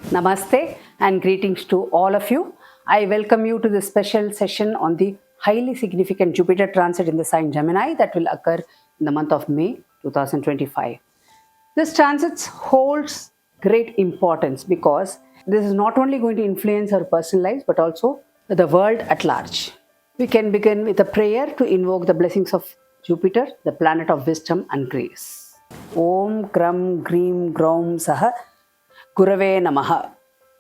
Namaste and greetings to all of you. I welcome you to this special session on the highly significant Jupiter transit in the sign Gemini that will occur in the month of May 2025. This transit holds great importance because this is not only going to influence our personal lives but also the world at large. We can begin with a prayer to invoke the blessings of Jupiter, the planet of wisdom and grace. Om Gram Greem Graum Saha Gurave Namaha.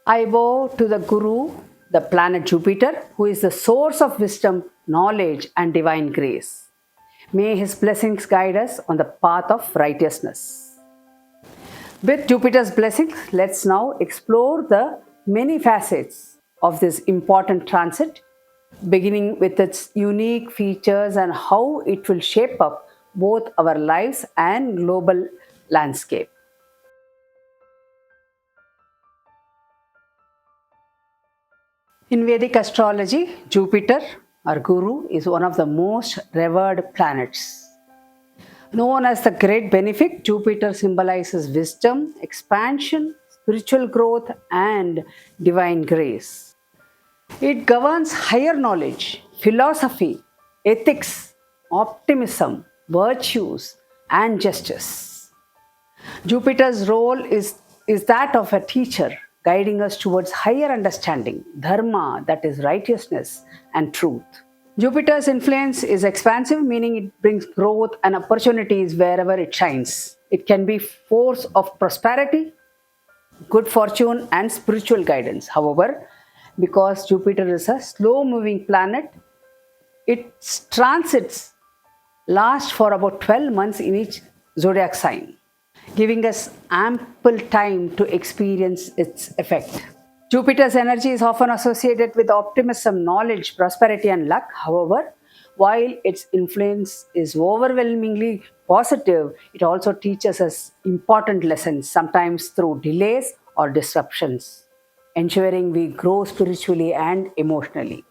I bow to the Guru, the planet Jupiter, who is the source of wisdom, knowledge, and divine grace. May his blessings guide us on the path of righteousness. With Jupiter's blessings, let's now explore the many facets of this important transit, beginning with its unique features and how it will shape up both our lives and global landscape. In Vedic astrology, Jupiter, our guru, is one of the most revered planets. Known as the Great Benefic, Jupiter symbolizes wisdom, expansion, spiritual growth, and divine grace. It governs higher knowledge, philosophy, ethics, optimism, virtues, and justice. Jupiter's role is that of a teacher, guiding us towards higher understanding, dharma, that is righteousness, and truth. Jupiter's influence is expansive, meaning it brings growth and opportunities wherever it shines. It can be force of prosperity, good fortune, and spiritual guidance. However, because Jupiter is a slow-moving planet, its transits last for about 12 months in each zodiac sign, giving us ample time to experience its effect. Jupiter's energy is often associated with optimism, knowledge, prosperity, and luck. However, while its influence is overwhelmingly positive, it also teaches us important lessons, sometimes through delays or disruptions, ensuring we grow spiritually and emotionally.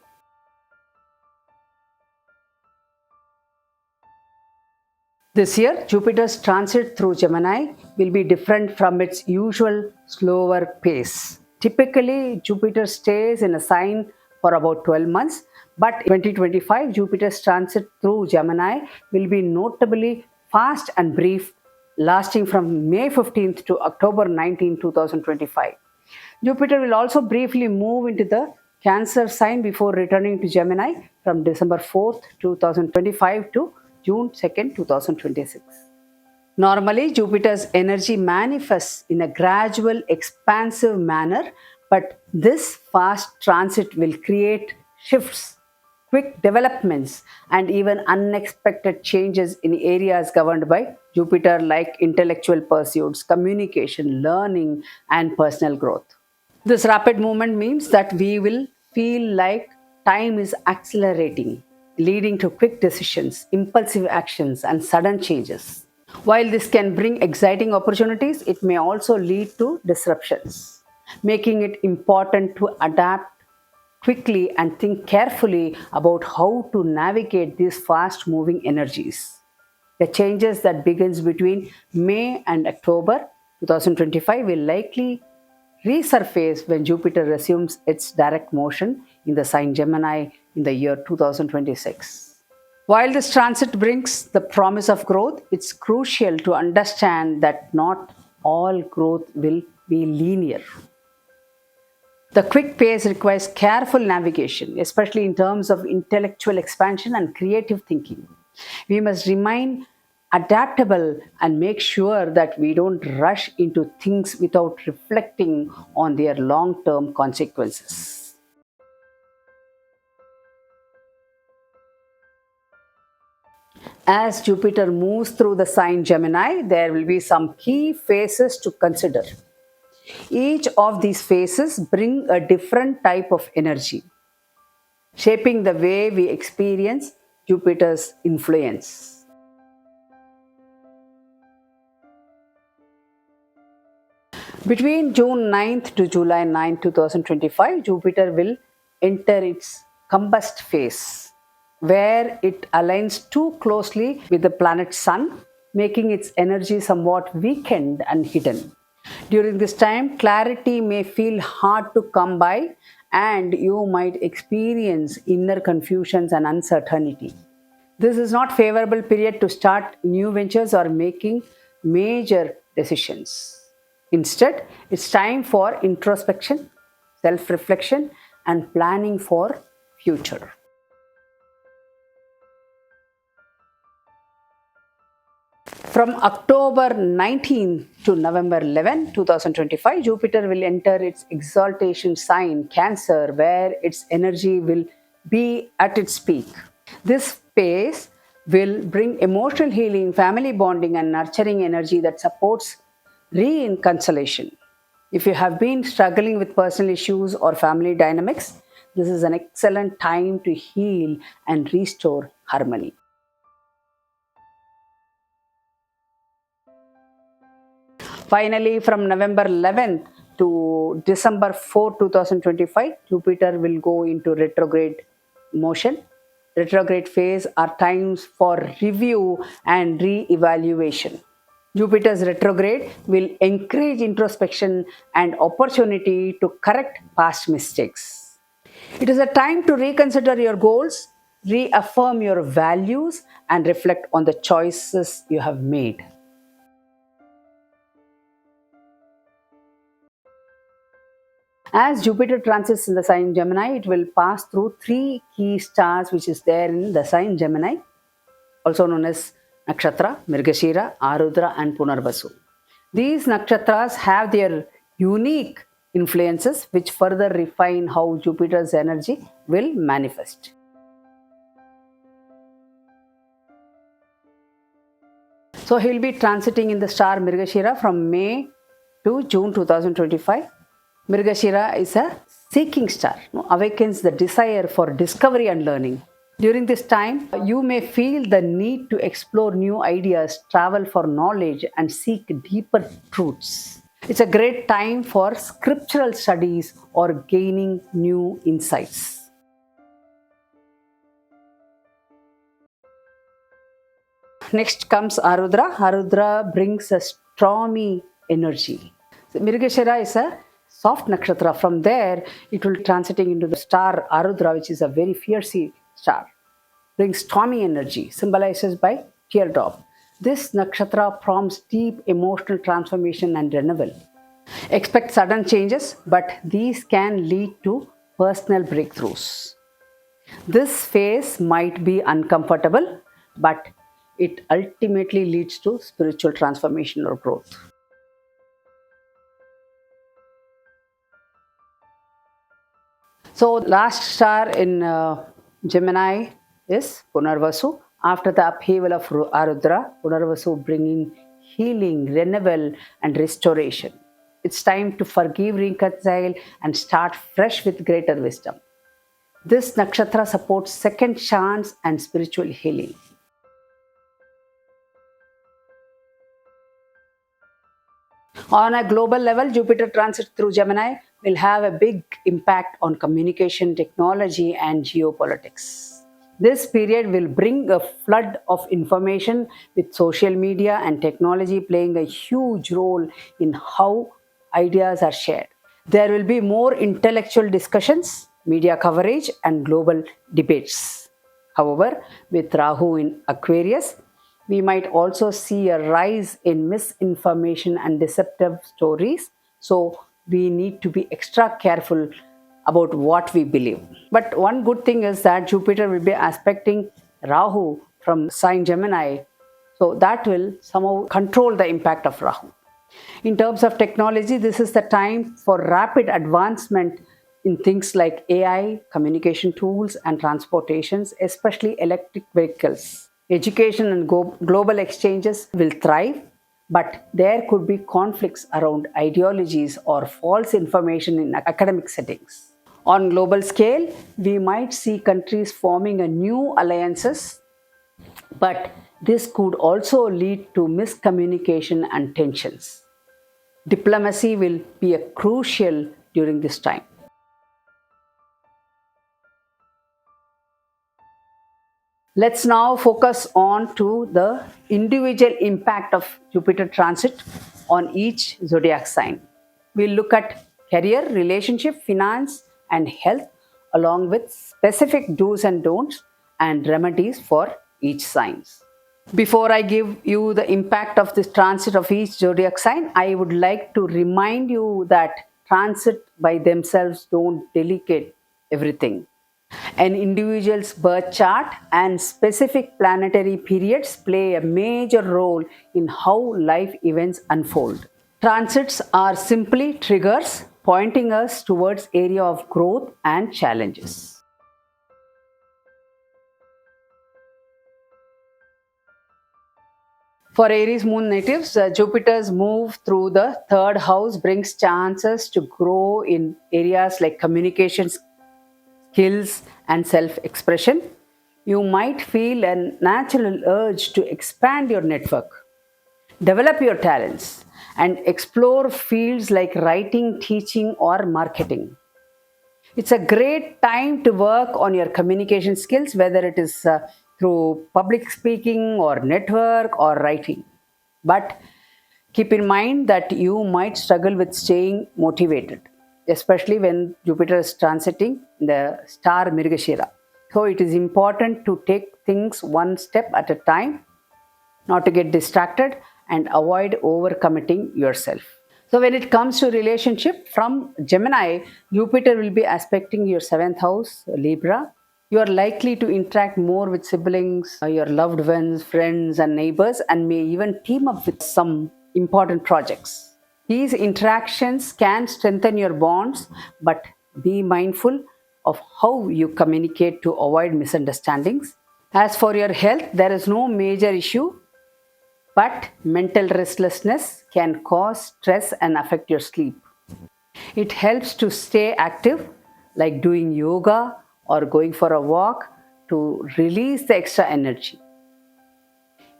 This year, Jupiter's transit through Gemini will be different from its usual slower pace. Typically, Jupiter stays in a sign for about 12 months, but in 2025, Jupiter's transit through Gemini will be notably fast and brief, lasting from May 15th to October 19, 2025. Jupiter will also briefly move into the Cancer sign before returning to Gemini from December 4th, 2025 to June 2nd, 2026. Normally, Jupiter's energy manifests in a gradual, expansive manner, but this fast transit will create shifts, quick developments, and even unexpected changes in areas governed by Jupiter, like intellectual pursuits, communication, learning, and personal growth. This rapid movement means that we will feel like time is accelerating, leading to quick decisions, impulsive actions, and sudden changes. While this can bring exciting opportunities, it may also lead to disruptions, making it important to adapt quickly and think carefully about how to navigate these fast-moving energies. The changes that begins between May and October 2025 will likely resurface when Jupiter resumes its direct motion in the sign Gemini in the year 2026. While this transit brings the promise of growth, it's crucial to understand that not all growth will be linear. The quick pace requires careful navigation, especially in terms of intellectual expansion and creative thinking. We must remain adaptable and make sure that we don't rush into things without reflecting on their long-term consequences. As Jupiter moves through the sign Gemini, there will be some key phases to consider. Each of these phases bring a different type of energy, shaping the way we experience Jupiter's influence. Between June 9th to July 9, 2025, Jupiter will enter its combust phase, where it aligns too closely with the planet Sun, making its energy somewhat weakened and hidden. During this time, clarity may feel hard to come by, and you might experience inner confusions and uncertainty. This is not favorable period to start new ventures or making major decisions. Instead, it's time for introspection, self-reflection, and planning for future. From October 19 to November 11, 2025, Jupiter will enter its exaltation sign, Cancer, where its energy will be at its peak. This phase will bring emotional healing, family bonding, and nurturing energy that supports reconciliation. If you have been struggling with personal issues or family dynamics, this is an excellent time to heal and restore harmony. Finally, from November 11th to December 4, 2025, Jupiter will go into retrograde motion. Retrograde phase are times for review and re-evaluation. Jupiter's retrograde will encourage introspection and opportunity to correct past mistakes. It is a time to reconsider your goals, reaffirm your values, and reflect on the choices you have made. As Jupiter transits in the sign Gemini, it will pass through three key stars which is there in the sign Gemini, also known as Nakshatra, Mrigashira, Arudra, and Punarvasu. These nakshatras have their unique influences which further refine how Jupiter's energy will manifest. So he will be transiting in the star Mrigashira from May to June 2025. Mrigashira is a seeking star, awakens the desire for discovery and learning. During this time, you may feel the need to explore new ideas, travel for knowledge, and seek deeper truths. It's a great time for scriptural studies or gaining new insights. Next comes Arudra. Arudra brings a stormy energy. So, Mrigashira is a soft nakshatra. From there, it will transiting into the star Arudra, which is a very fierce star. Brings stormy energy, symbolizes by teardrop. This nakshatra prompts deep emotional transformation and renewal. Expect sudden changes, but these can lead to personal breakthroughs. This phase might be uncomfortable, but it ultimately leads to spiritual transformation or growth. So last star in Gemini is Punarvasu. After the upheaval of Arudra, Punarvasu bringing healing, renewal, and restoration. It's time to forgive, reconcile, and start fresh with greater wisdom. This nakshatra supports second chance and spiritual healing. On a global level, Jupiter transit through Gemini will have a big impact on communication, technology, and geopolitics. This period will bring a flood of information, with social media and technology playing a huge role in how ideas are shared. There will be more intellectual discussions, media coverage, and global debates. However, with Rahu in Aquarius, we might also see a rise in misinformation and deceptive stories. So we need to be extra careful about what we believe. But one good thing is that Jupiter will be aspecting Rahu from sign Gemini. So that will somehow control the impact of Rahu. In terms of technology, this is the time for rapid advancement in things like AI, communication tools, and transportations, especially electric vehicles. Education and global exchanges will thrive, but there could be conflicts around ideologies or false information in academic settings. On global scale, we might see countries forming a new alliances, but this could also lead to miscommunication and tensions. Diplomacy will be a crucial during this time. Let's now focus on to the individual impact of Jupiter transit on each zodiac sign. We'll look at career, relationship, finance, and health, along with specific do's and don'ts and remedies for each sign. Before I give you the impact of this transit of each zodiac sign, I would like to remind you that transit by themselves don't delegate everything. An individual's birth chart and specific planetary periods play a major role in how life events unfold. Transits are simply triggers pointing us towards area of growth and challenges. For Aries moon natives, Jupiter's move through the third house brings chances to grow in areas like communications, skills, and self expression. You might feel a natural urge to expand your network, develop your talents, and explore fields like writing, teaching, or marketing. It's a great time to work on your communication skills, whether it is through public speaking or network or writing. But keep in mind that you might struggle with staying motivated, especially when Jupiter is transiting the star Mirgashira. So it is important to take things one step at a time, not to get distracted and avoid overcommitting yourself. So when it comes to relationship from Gemini, Jupiter will be aspecting your 7th house, Libra. You are likely to interact more with siblings, your loved ones, friends, and neighbors, and may even team up with some important projects. These interactions can strengthen your bonds, but be mindful of how you communicate to avoid misunderstandings. As for your health, there is no major issue, but mental restlessness can cause stress and affect your sleep. It helps to stay active, like doing yoga or going for a walk to release the extra energy.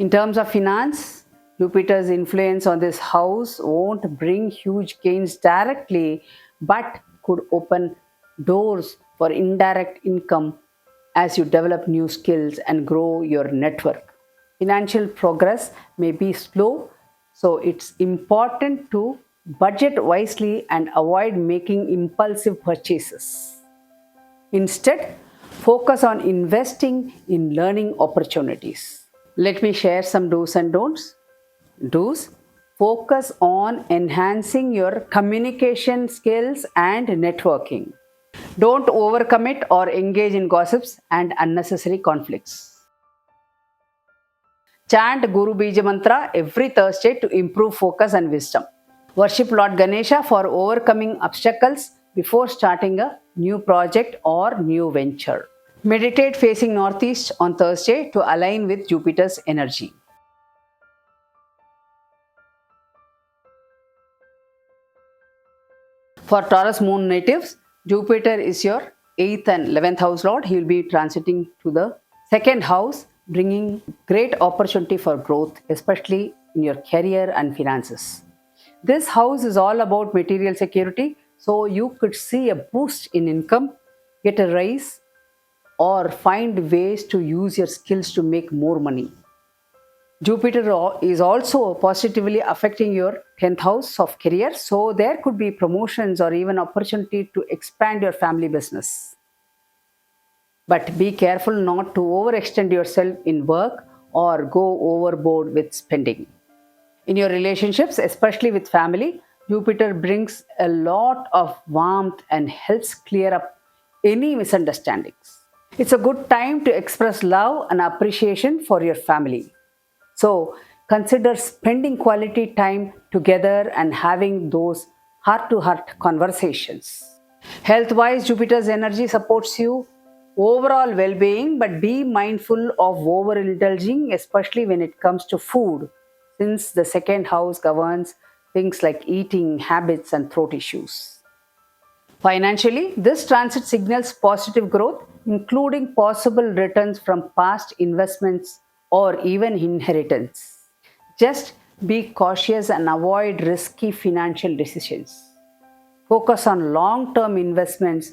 In terms of finance, Jupiter's influence on this house won't bring huge gains directly, but could open doors for indirect income as you develop new skills and grow your network. Financial progress may be slow, so it's important to budget wisely and avoid making impulsive purchases. Instead, focus on investing in learning opportunities. Let me share some do's and don'ts. Do's: focus on enhancing your communication skills and networking. Don't overcommit or engage in gossips and unnecessary conflicts. Chant Guru Bija Mantra every Thursday to improve focus and wisdom. Worship Lord Ganesha for overcoming obstacles before starting a new project or new venture. Meditate facing northeast on Thursday to align with Jupiter's energy. For Taurus moon natives, Jupiter is your 8th and 11th house lord. He will be transiting to the 2nd house, bringing great opportunity for growth, especially in your career and finances. This house is all about material security, so you could see a boost in income, get a raise, or find ways to use your skills to make more money. Jupiter is also positively affecting your 10th house of career, so there could be promotions or even opportunity to expand your family business. But be careful not to overextend yourself in work or go overboard with spending. In your relationships, especially with family, Jupiter brings a lot of warmth and helps clear up any misunderstandings. It's a good time to express love and appreciation for your family. So consider spending quality time together and having those heart-to-heart conversations. Health-wise, Jupiter's energy supports you overall well-being, but be mindful of overindulging, especially when it comes to food, since the 2nd house governs things like eating habits and throat issues. Financially, this transit signals positive growth, including possible returns from past investments or even inheritance. Just be cautious and avoid risky financial decisions. Focus on long-term investments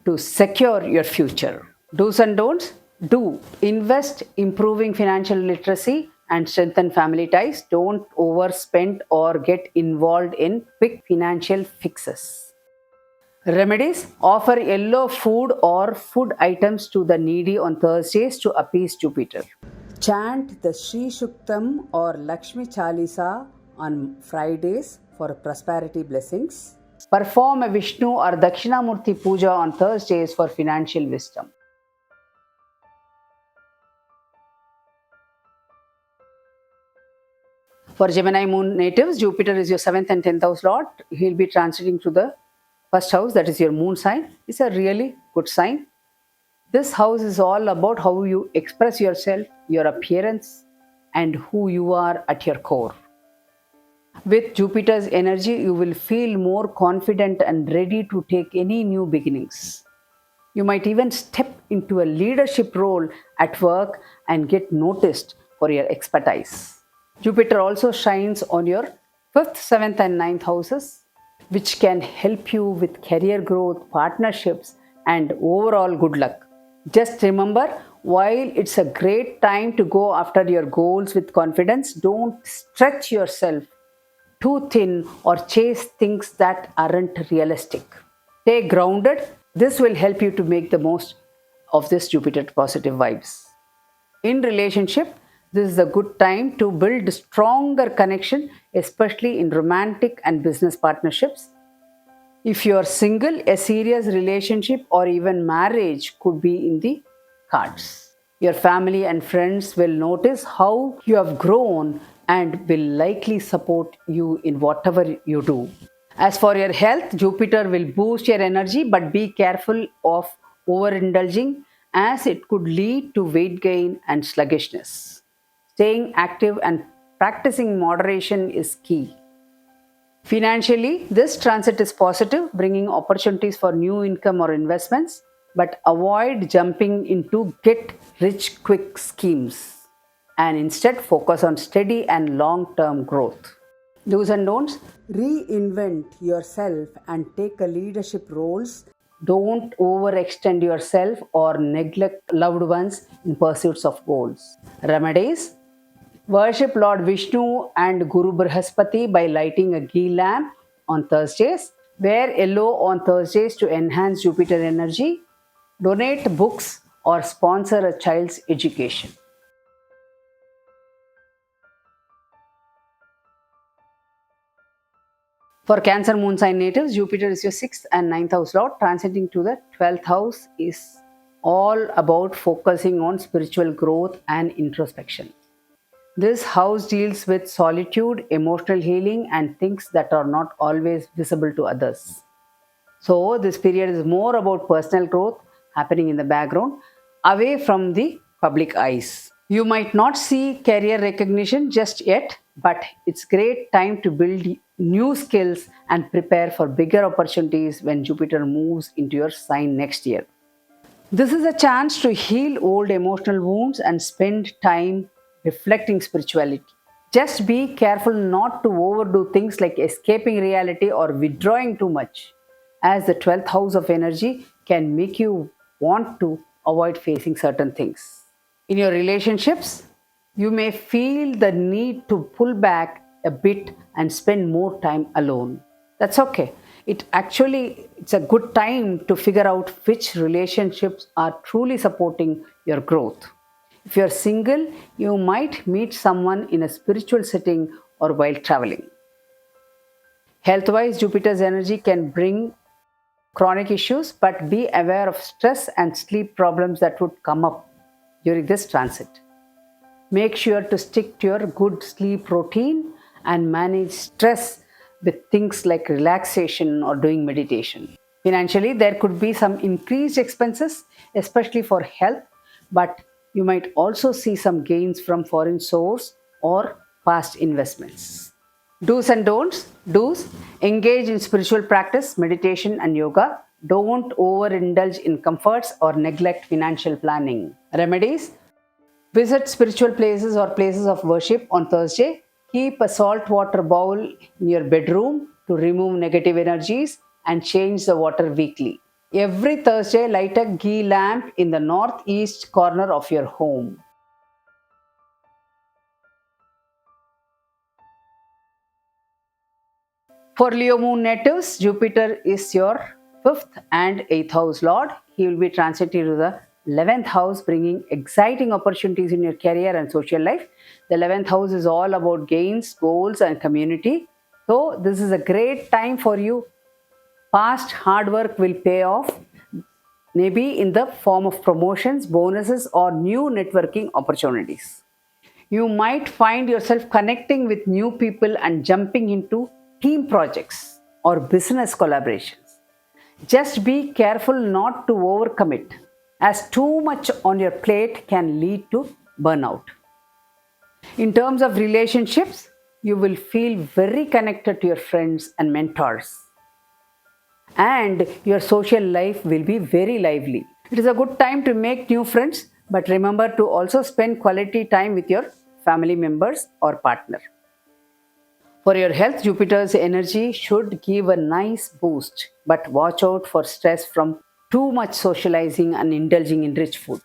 to secure your future. Do's and don'ts: do invest improving financial literacy and strengthen family ties. Don't overspend or get involved in quick financial fixes. Remedies: offer yellow food or food items to the needy on Thursdays to appease Jupiter. Chant the Sri Shuktam or Lakshmi Chalisa on Fridays for prosperity blessings. Perform a Vishnu or Dakshinamurti Puja on Thursdays for financial wisdom. For Gemini moon natives, Jupiter is your 7th and 10th house lord. He'll be transiting to the first house, that is your moon sign. It's a really good sign. This house is all about how you express yourself, your appearance, and who you are at your core. With Jupiter's energy, you will feel more confident and ready to take any new beginnings. You might even step into a leadership role at work and get noticed for your expertise. Jupiter also shines on your 5th, 7th, and 9th houses, which can help you with career growth, partnerships, and overall good luck. Just remember, while it's a great time to go after your goals with confidence, don't stretch yourself too thin or chase things that aren't realistic. Stay grounded. This will help you to make the most of this Jupiter positive vibes. In relationship, this is a good time to build stronger connection, especially in romantic and business partnerships. If you are single, a serious relationship or even marriage could be in the cards. Your family and friends will notice how you have grown and will likely support you in whatever you do. As for your health, Jupiter will boost your energy, but be careful of overindulging as it could lead to weight gain and sluggishness. Staying active and practicing moderation is key. Financially, this transit is positive, bringing opportunities for new income or investments, but avoid jumping into get rich quick schemes and instead focus on steady and long term growth. Do's and don'ts: reinvent yourself and take a leadership roles. Don't overextend yourself or neglect loved ones in pursuits of goals. Remedies: worship Lord Vishnu and Guru Brihaspati by lighting a ghee lamp on Thursdays. Wear yellow on Thursdays to enhance Jupiter energy. Donate books or sponsor a child's education. For Cancer moon sign natives, Jupiter is your 6th and 9th house lord. Transiting to the 12th house is all about focusing on spiritual growth and introspection. This house deals with solitude, emotional healing, and things that are not always visible to others. So, this period is more about personal growth happening in the background, away from the public eyes. You might not see career recognition just yet, but it's great time to build new skills and prepare for bigger opportunities when Jupiter moves into your sign next year. This is a chance to heal old emotional wounds and spend time reflecting spirituality. Just be careful not to overdo things like escaping reality or withdrawing too much, as the 12th house of energy can make you want to avoid facing certain things. In your relationships, you may feel the need to pull back a bit and spend more time alone. That's okay. It's a good time to figure out which relationships are truly supporting your growth. If you're single, you might meet someone in a spiritual setting or while traveling. Health wise, Jupiter's energy can bring chronic issues, but be aware of stress and sleep problems that would come up during this transit. Make sure to stick to your good sleep routine and manage stress with things like relaxation or doing meditation. Financially, there could be some increased expenses, especially for health, but you might also see some gains from foreign source or past investments. Do's and don'ts. Do's: engage in spiritual practice, meditation, and yoga. Don't overindulge in comforts or neglect financial planning. Remedies: visit spiritual places or places of worship on Thursday. Keep a salt water bowl in your bedroom to remove negative energies and change the water weekly. Every Thursday, light a ghee lamp in the northeast corner of your home. For Leo moon natives, Jupiter is your 5th and 8th house lord. He will be transiting to the 11th house, bringing exciting opportunities in your career and social life. The 11th house is all about gains, goals, and community. So, this is a great time for you. Past hard work will pay off, maybe in the form of promotions, bonuses, or new networking opportunities. You might find yourself connecting with new people and jumping into team projects or business collaborations. Just be careful not to overcommit, as too much on your plate can lead to burnout. In terms of relationships, you will feel very connected to your friends and mentors, and your social life will be very lively. It is a good time to make new friends, but remember to also spend quality time with your family members or partner. For your health, Jupiter's energy should give a nice boost, but watch out for stress from too much socializing and indulging in rich food.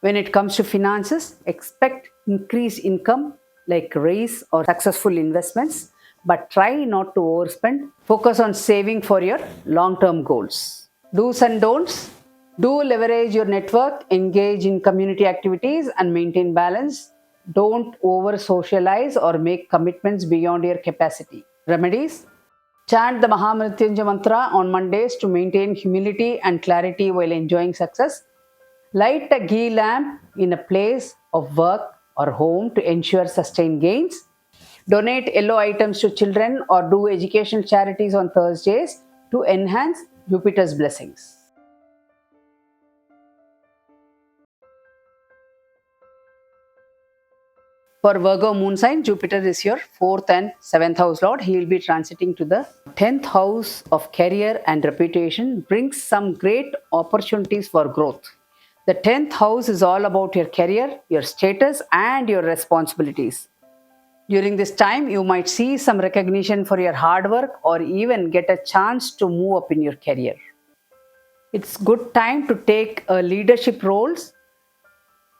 When it comes to finances, expect increased income like raise or successful investments, but try not to overspend. Focus on saving for your long term goals. Do's and don'ts. Do leverage your network, engage in community activities, and maintain balance. Don't over socialize or make commitments beyond your capacity. Remedies. Chant the Mahamrityunjaya mantra on Mondays to maintain humility and clarity while enjoying success. Light a ghee lamp in a place of work or home to ensure sustained gains. Donate yellow items to children or do educational charities on Thursdays to enhance Jupiter's blessings. For Virgo moon sign, Jupiter is your 4th and 7th house lord. He will be transiting to the 10th house of career and reputation, brings some great opportunities for growth. The 10th house is all about your career, your status, and your responsibilities. During this time, you might see some recognition for your hard work or even get a chance to move up in your career. It's good time to take leadership roles,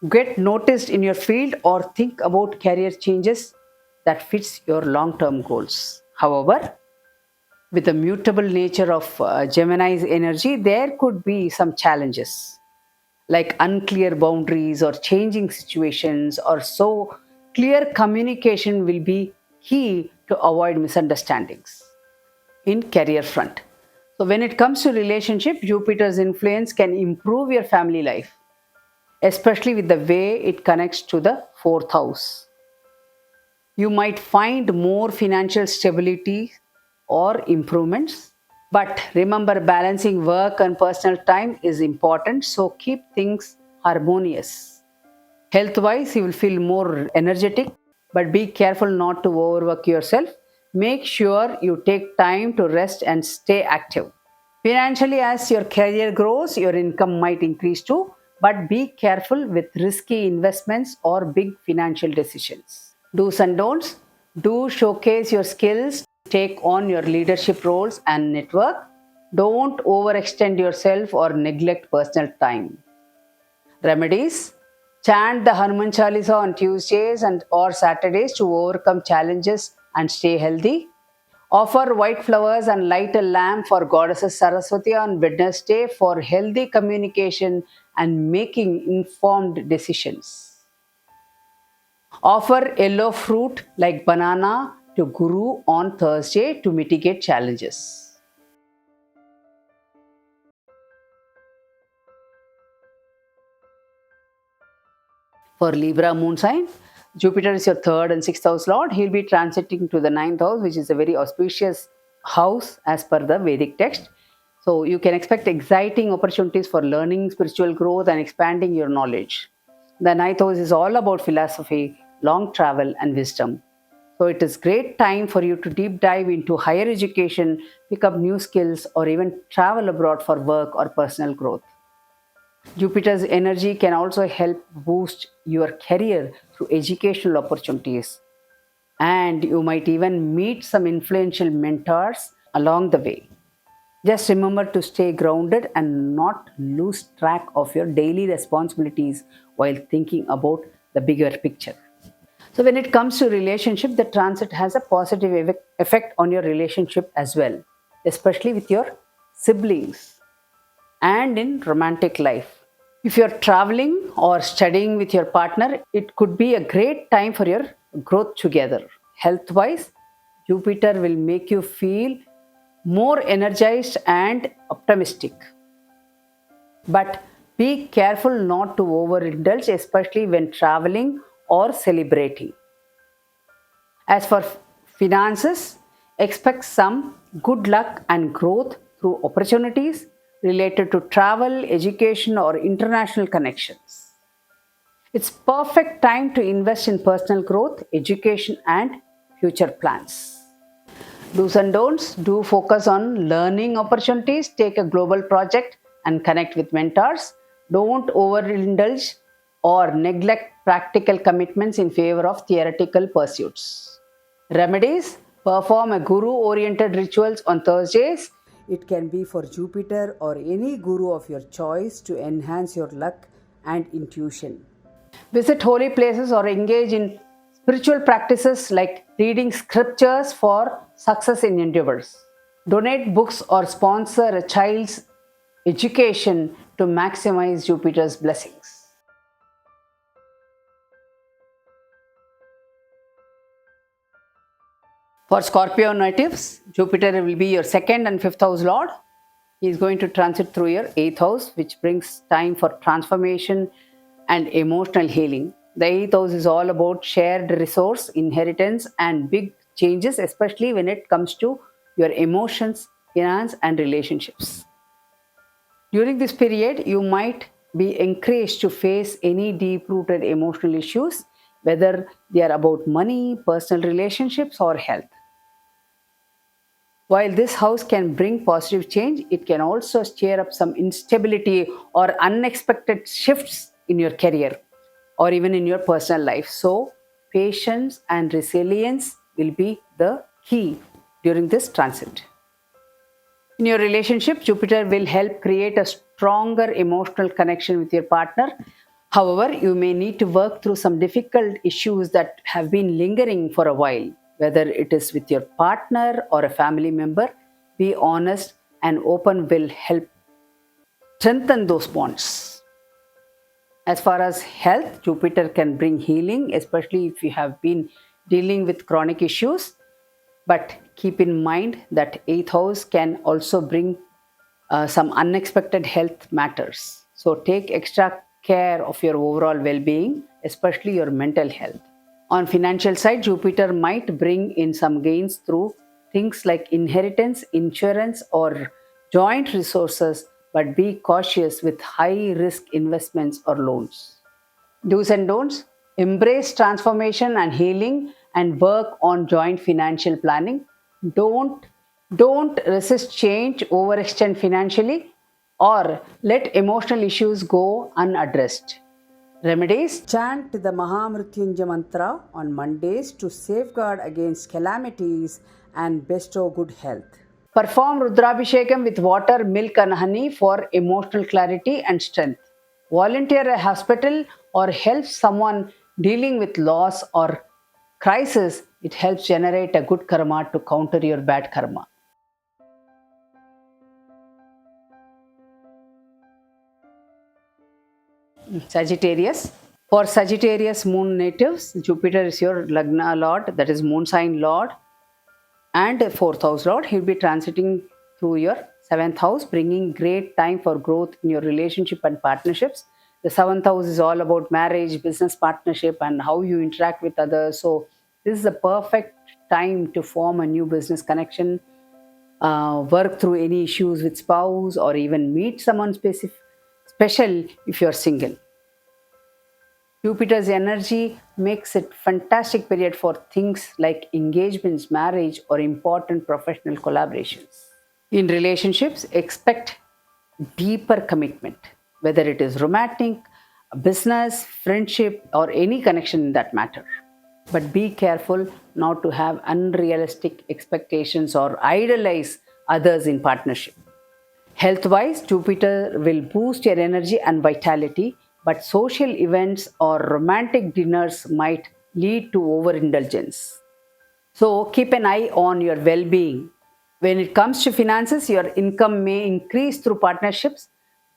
get noticed in your field, or think about career changes that fits your long-term goals. However, with the mutable nature of Gemini's energy, there could be some challenges like unclear boundaries or changing situations, or so clear communication will be key to avoid misunderstandings in career front. So when it comes to relationship, Jupiter's influence can improve your family life, especially with the way it connects to the 4th house. You might find more financial stability or improvements, but remember, balancing work and personal time is important, so keep things harmonious. Health wise, you will feel more energetic, but be careful not to overwork yourself. Make sure you take time to rest and stay active. Financially, as your career grows, your income might increase too, but be careful with risky investments or big financial decisions. Do's and don'ts. Do showcase your skills, take on your leadership roles and network. Don't overextend yourself or neglect personal time. Remedies. Chant the Hanuman Chalisa on Tuesdays and or Saturdays to overcome challenges and stay healthy. Offer white flowers and light a lamp for Goddesses Saraswati on Wednesday for healthy communication and making informed decisions. Offer yellow fruit like banana to Guru on Thursday to mitigate challenges. For Libra moon sign, Jupiter is your 3rd and 6th house lord. He will be transiting to the 9th house, which is a very auspicious house as per the Vedic text. So you can expect exciting opportunities for learning, spiritual growth, and expanding your knowledge. The 9th house is all about philosophy, long travel, and wisdom. So it is great time for you to deep dive into higher education, pick up new skills, or even travel abroad for work or personal growth. Jupiter's energy can also help boost your career through educational opportunities, and you might even meet some influential mentors along the way. Just remember to stay grounded and not lose track of your daily responsibilities while thinking about the bigger picture. So when it comes to relationship, the transit has a positive effect on your relationship as well, especially with your siblings and in romantic life. If you're traveling or studying with your partner, it could be a great time for your growth together. Health wise, Jupiter will make you feel more energized and optimistic. But be careful not to overindulge, especially when traveling or celebrating. As for finances, expect some good luck and growth through opportunities related to travel, education, or international connections. It's perfect time to invest in personal growth, education, and future plans. Do's and don'ts: do focus on learning opportunities, take a global project, and connect with mentors. Don't overindulge or neglect practical commitments in favor of theoretical pursuits. Remedies: perform a guru oriented rituals on Thursdays. It can be for Jupiter or any guru of your choice to enhance your luck and intuition. Visit holy places or engage in spiritual practices like reading scriptures for success in endeavors. Donate books or sponsor a child's education to maximize Jupiter's blessings. For Scorpio natives, Jupiter will be your second and fifth house lord. He is going to transit through your eighth house, which brings time for transformation and emotional healing. The eighth house is all about shared resource, inheritance, and big changes, especially when it comes to your emotions, finance, and relationships. During this period, you might be encouraged to face any deep rooted emotional issues, whether they are about money, personal relationships, or health. While this house can bring positive change, it can also stir up some instability or unexpected shifts in your career or even in your personal life. So, patience and resilience will be the key during this transit. In your relationship, Jupiter will help create a stronger emotional connection with your partner. However, you may need to work through some difficult issues that have been lingering for a while. Whether it is with your partner or a family member, be honest and open will help strengthen those bonds. As far as health, Jupiter can bring healing, especially if you have been dealing with chronic issues. But keep in mind that 8th house can also bring some unexpected health matters. So take extra care of your overall well-being, especially your mental health. On financial side, Jupiter might bring in some gains through things like inheritance, insurance, or joint resources, but be cautious with high-risk investments or loans. Do's and don'ts: embrace transformation and healing and work on joint financial planning. Don't resist change, overextend financially, or let emotional issues go unaddressed. Remedies: chant the Mahamrityunjaya mantra on Mondays to safeguard against calamities and bestow good health. Perform Rudrabhishekam with water, milk, and honey for emotional clarity and strength. Volunteer at a hospital or help someone dealing with loss or crisis. It helps generate a good karma to counter your bad karma. Sagittarius. For Sagittarius moon natives, Jupiter is your Lagna Lord, that is moon sign Lord, and 4th house Lord. He will be transiting through your 7th house, bringing great time for growth in your relationship and partnerships. The 7th house is all about marriage, business partnership, and how you interact with others. So, this is the perfect time to form a new business connection, work through any issues with spouse, or even meet someone special if you're single. Jupiter's energy makes it fantastic period for things like engagements, marriage, or important professional collaborations. In relationships, expect deeper commitment, whether it is romantic, business, friendship, or any connection in that matter. But be careful not to have unrealistic expectations or idolize others in partnership. Health-wise, Jupiter will boost your energy and vitality, but social events or romantic dinners might lead to overindulgence. So keep an eye on your well being. When it comes to finances, your income may increase through partnerships,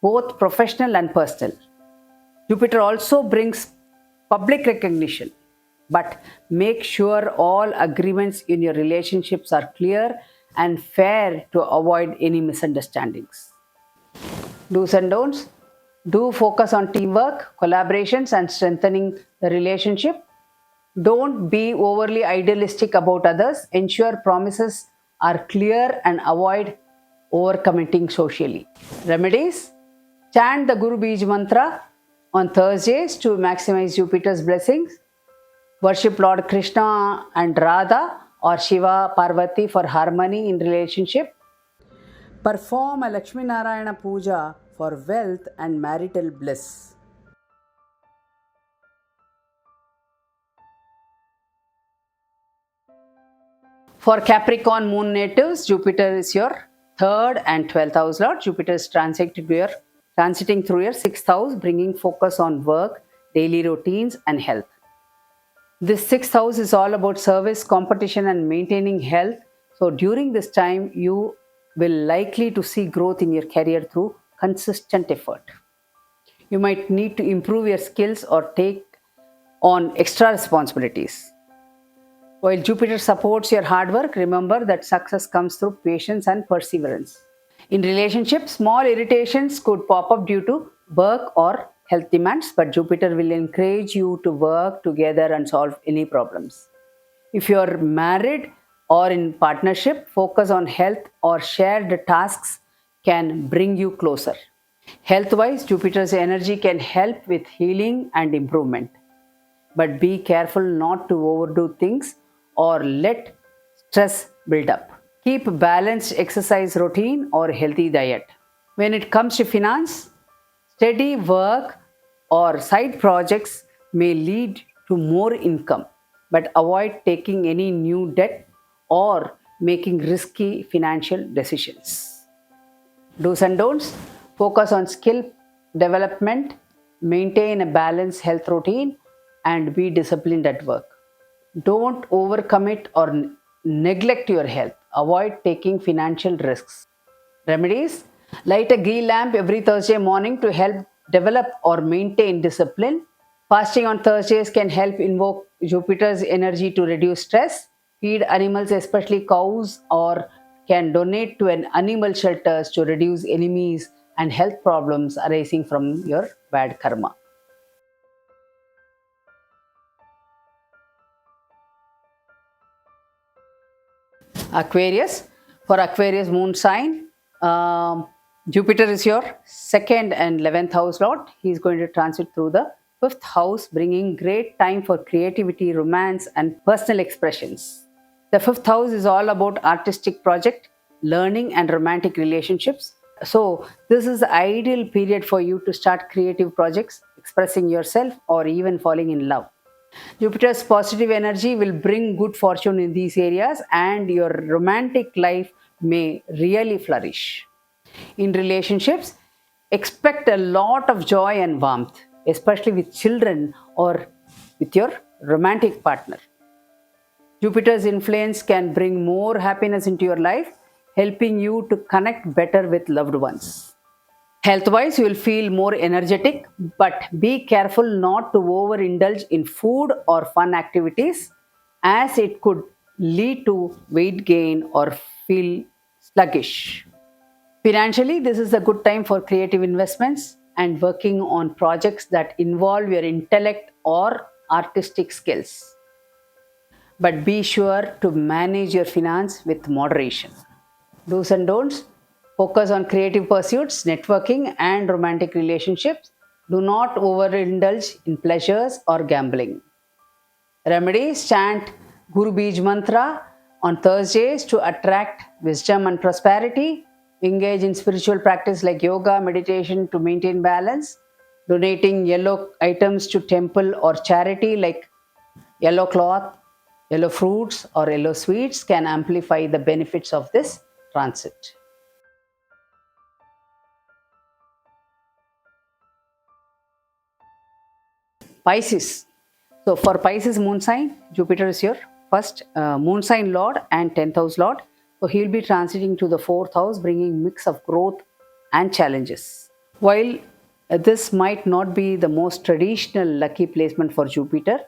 both professional and personal. Jupiter also brings public recognition, but make sure all agreements in your relationships are clear and fair to avoid any misunderstandings. Do's and don'ts. Do focus on teamwork, collaborations, and strengthening the relationship. Don't be overly idealistic about others. Ensure promises are clear and avoid overcommitting socially. Remedies: chant the Guru Bij mantra on Thursdays to maximize Jupiter's blessings. Worship Lord Krishna and Radha or Shiva Parvati for harmony in relationship. Perform a Lakshmi Narayana Puja for wealth and marital bliss. For Capricorn moon natives, Jupiter is your 3rd and 12th house lord. Jupiter is transiting through your 6th house, bringing focus on work, daily routines, and health. This 6th house is all about service, competition, and maintaining health. So during this time, you will likely to see growth in your career through consistent effort. You might need to improve your skills or take on extra responsibilities. While Jupiter supports your hard work, remember that success comes through patience and perseverance. In relationships, small irritations could pop up due to work or health demands, but Jupiter will encourage you to work together and solve any problems. If you are married or in partnership, focus on health or shared tasks can bring you closer. Health-wise, Jupiter's energy can help with healing and improvement. But be careful not to overdo things or let stress build up. Keep a balanced exercise routine or healthy diet. When it comes to finance, steady work or side projects may lead to more income, but avoid taking any new debt or making risky financial decisions. Do's and don'ts: focus on skill development, maintain a balanced health routine, and be disciplined at work. Don't overcommit or neglect your health. Avoid taking financial risks. Remedies: light a ghee lamp every Thursday morning to help develop or maintain discipline. Fasting on Thursdays can help invoke Jupiter's energy to reduce stress. Feed animals, especially cows, or can donate to an animal shelters to reduce enemies and health problems arising from your bad karma. Aquarius. For Aquarius moon sign, Jupiter is your 2nd and 11th house lord. He is going to transit through the 5th house, bringing great time for creativity, romance, and personal expressions. The 5th house is all about artistic project, learning, and romantic relationships. So this is the ideal period for you to start creative projects, expressing yourself, or even falling in love. Jupiter's positive energy will bring good fortune in these areas, and your romantic life may really flourish. In relationships, expect a lot of joy and warmth, especially with children or with your romantic partner. Jupiter's influence can bring more happiness into your life, helping you to connect better with loved ones. Health wise, you will feel more energetic, but be careful not to overindulge in food or fun activities, as it could lead to weight gain or feel sluggish. Financially, this is a good time for creative investments and working on projects that involve your intellect or artistic skills. But be sure to manage your finance with moderation. Do's and don'ts: focus on creative pursuits, networking, and romantic relationships. Do not overindulge in pleasures or gambling. Remedies: chant Guru Bij mantra on Thursdays to attract wisdom and prosperity. Engage in spiritual practice like yoga, meditation to maintain balance. Donating yellow items to temple or charity like yellow cloth, yellow fruits, or yellow sweets can amplify the benefits of this transit. Pisces. So for Pisces moon sign, Jupiter is your first moon sign lord and 10th house lord. So he will be transiting to the 4th house, bringing mix of growth and challenges. While this might not be the most traditional lucky placement for Jupiter,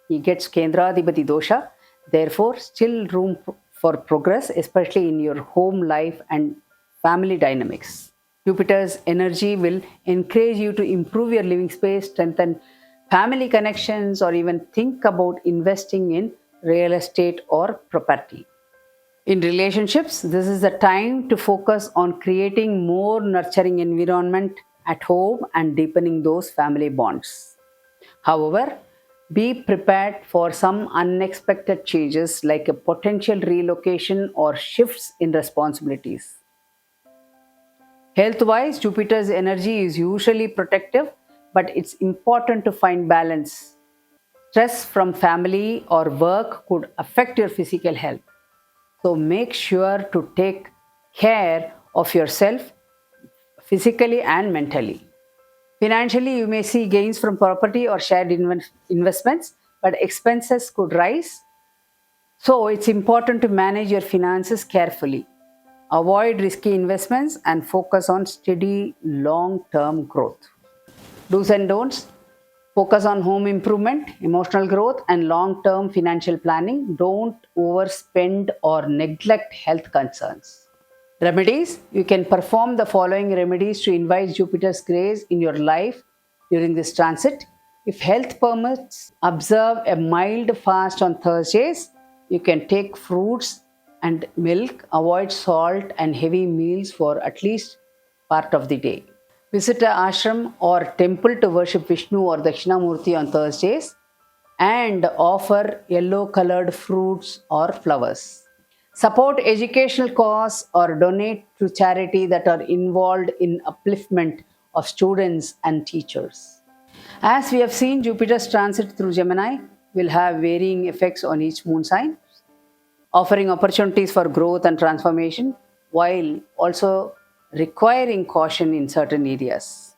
he gets Kendradhipati dosha, therefore still room for progress, especially in your home life and family dynamics. Jupiter's energy will encourage you to improve your living space, strengthen family connections, or even think about investing in real estate or property. In relationships, this is the time to focus on creating more nurturing environment at home and deepening those family bonds. However, be prepared for some unexpected changes like a potential relocation or shifts in responsibilities. Health wise, Jupiter's energy is usually protective, but it's important to find balance. Stress from family or work could affect your physical health. So make sure to take care of yourself physically and mentally. Financially, you may see gains from property or shared investments, but expenses could rise. So it's important to manage your finances carefully. Avoid risky investments and focus on steady long term growth. Do's and don'ts: focus on home improvement, emotional growth, and long term financial planning. Don't overspend or neglect health concerns. Remedies: you can perform the following remedies to invite Jupiter's grace in your life during this transit. If health permits, observe a mild fast on Thursdays. You can take fruits and milk, avoid salt and heavy meals for at least part of the day. Visit an ashram or temple to worship Vishnu or Dakshinamurti on Thursdays and offer yellow colored fruits or flowers. Support educational cause or donate to charity that are involved in upliftment of students and teachers. As we have seen, Jupiter's transit through Gemini will have varying effects on each moon sign, offering opportunities for growth and transformation while also requiring caution in certain areas.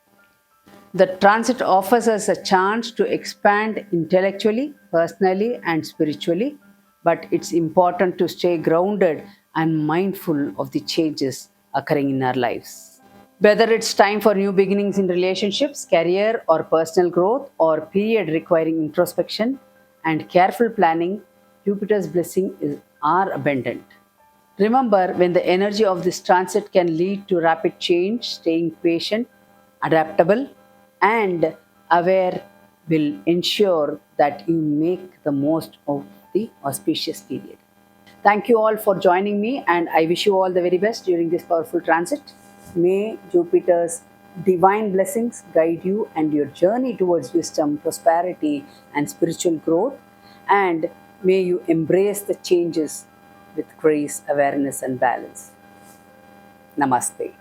The transit offers us a chance to expand intellectually, personally, and spiritually, but it's important to stay grounded and mindful of the changes occurring in our lives. Whether it's time for new beginnings in relationships, career, or personal growth, or period requiring introspection and careful planning, Jupiter's are abundant. Remember, when the energy of this transit can lead to rapid change, staying patient, adaptable, and aware will ensure that you make the most of the auspicious period. Thank you all for joining me, and I wish you all the very best during this powerful transit. May Jupiter's divine blessings guide you and your journey towards wisdom, prosperity, and spiritual growth, and may you embrace the changes with grace, awareness, and balance. Namaste.